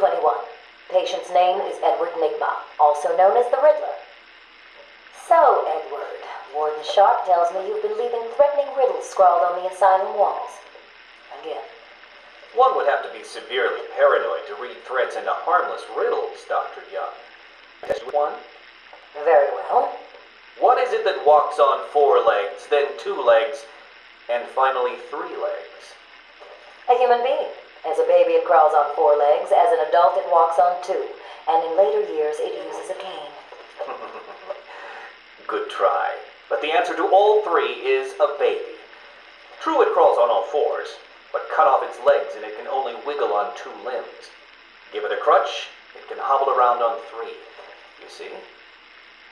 221. Patient's name is Edward Nigma, also known as the Riddler. So, Edward, Warden Sharp tells me you've been leaving threatening riddles scrawled on the asylum walls. Again. One would have to be severely paranoid to read threats into harmless riddles, Dr. Young. Test one? Very well. What is it that walks on 4 legs, then 2 legs, and finally 3 legs? A human being. As a baby, it crawls on 4 legs. As an adult, it walks on 2. And in later years, it uses a cane. Good try. But the answer to all 3 is a baby. True, it crawls on all 4s, but cut off its legs and it can only wiggle on 2 limbs. Give it a crutch, it can hobble around on 3. You see?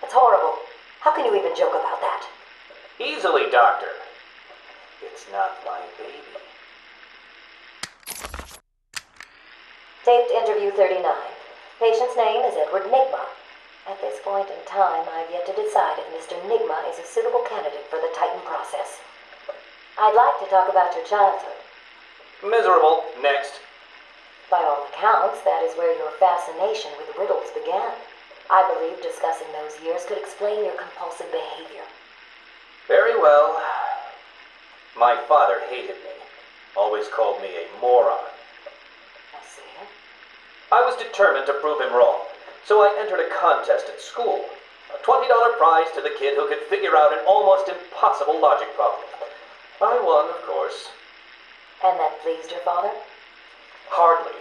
It's horrible. How can you even joke about that? Easily, Doctor. It's not my baby. Taped interview 39. Patient's name is Edward Nigma. At this point in time, I've yet to decide if Mr. Nigma is a suitable candidate for the Titan process. I'd like to talk about your childhood. Miserable. Next. By all accounts, that is where your fascination with riddles began. I believe discussing those years could explain your compulsive behavior. Very well. My father hated me. Always called me a moron. I see. I was determined to prove him wrong, so I entered a contest at school. A $20 prize to the kid who could figure out an almost impossible logic problem. I won, of course. And that pleased your father? Hardly.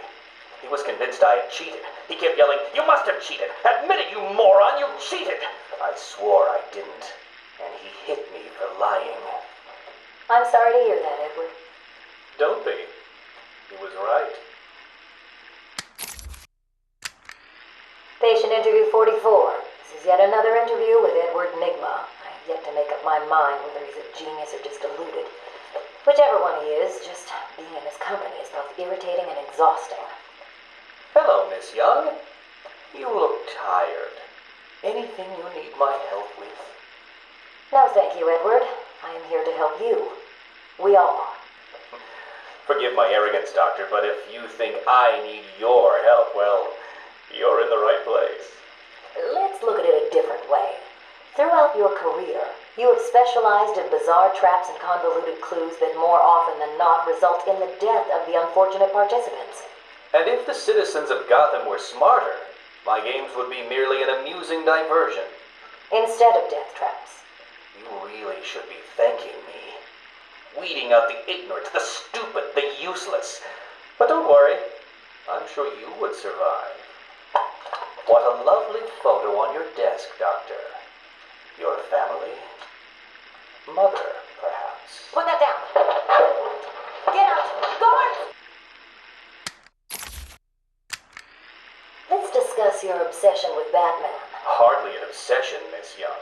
He was convinced I had cheated. He kept yelling, "You must have cheated! Admit it, you moron! You cheated!" I swore I didn't, and he hit me for lying. I'm sorry to hear that, Edward. Don't be. He was right. Patient interview 44. This is yet another interview with Edward Nigma. I have yet to make up my mind whether he's a genius or just deluded. Whichever one he is, just being in his company is both irritating and exhausting. Hello, Miss Young. You look tired. Anything you need my help with? No, thank you, Edward. I am here to help you. We all are. Forgive my arrogance, Doctor, but if you think I need your help, well, you're in the right place. Let's look at it a different way. Throughout your career, you have specialized in bizarre traps and convoluted clues that more often than not result in the death of the unfortunate participants. And if the citizens of Gotham were smarter, my games would be merely an amusing diversion. Instead of death traps. You really should be thanking me. Weeding out the ignorant, the stupid, the useless. But don't worry, I'm sure you would survive. What a lovely photo on your desk, Doctor. Your family? Mother, perhaps. Put that down. Get out. Guard! Let's discuss your obsession with Batman. Hardly an obsession, Miss Young.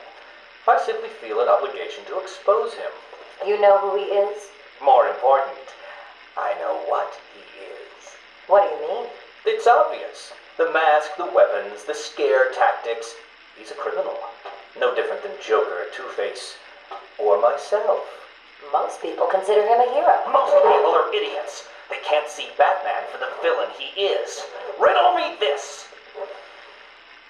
I simply feel an obligation to expose him. You know who he is? More important, I know what he is. What do you mean? It's obvious. The mask, the weapons, the scare tactics. He's a criminal. No different than Joker, Two-Face, or myself. Most people consider him a hero. Most people are idiots. They can't see Batman for the villain he is. Riddle me this.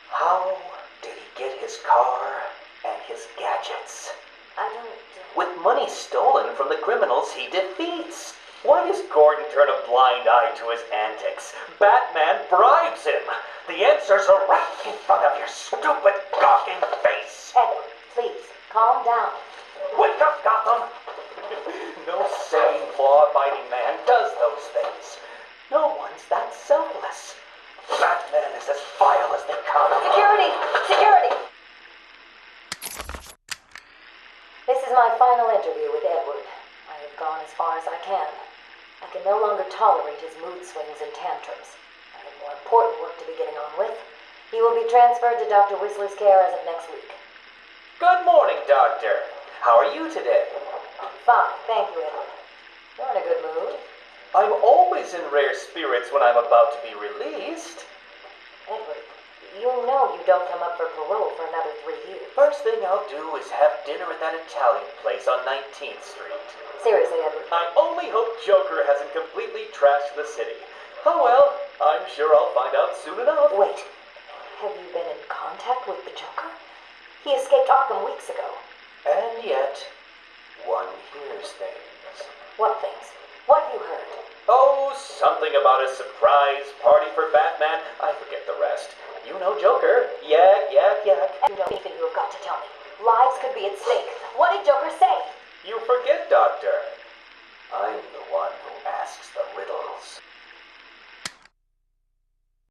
How did he get his car and his gadgets? I don't... With money stolen from the criminals he defeats. Why does Gordon turn a blind eye to his antics? Batman bribes him. The answers are right in front of your stupid, gawking face. Edward, please, calm down. Wake up, Gotham! No sane, law-abiding man does those things. No one's that selfless. Batman is as vile as they come. Security! Security! This is my final interview with Edward. I have gone as far as I can. I can no longer tolerate his mood swings and tantrums. I have more important work to be getting on with. He will be transferred to Dr. Whistler's care as of next week. Good morning, Doctor. How are you today? Fine, thank you, Edward. You're in a good mood. I'm always in rare spirits when I'm about to be released. Edward, you know you don't come up for parole for another 3 years. First thing I'll do is have dinner at that Italian place on 19th Street. Seriously, Edward. I only hope Joker hasn't completely trashed the city. Oh well, I'm sure I'll find out soon enough. Wait, have you been in contact with the Joker? He escaped Arkham weeks ago. And yet, one hears things. What things? What have you heard? Oh, something about a surprise party for Batman. I forget the rest. You know Joker. Yak, yak, yak. You know anything you have got to tell me. Lives could be at stake.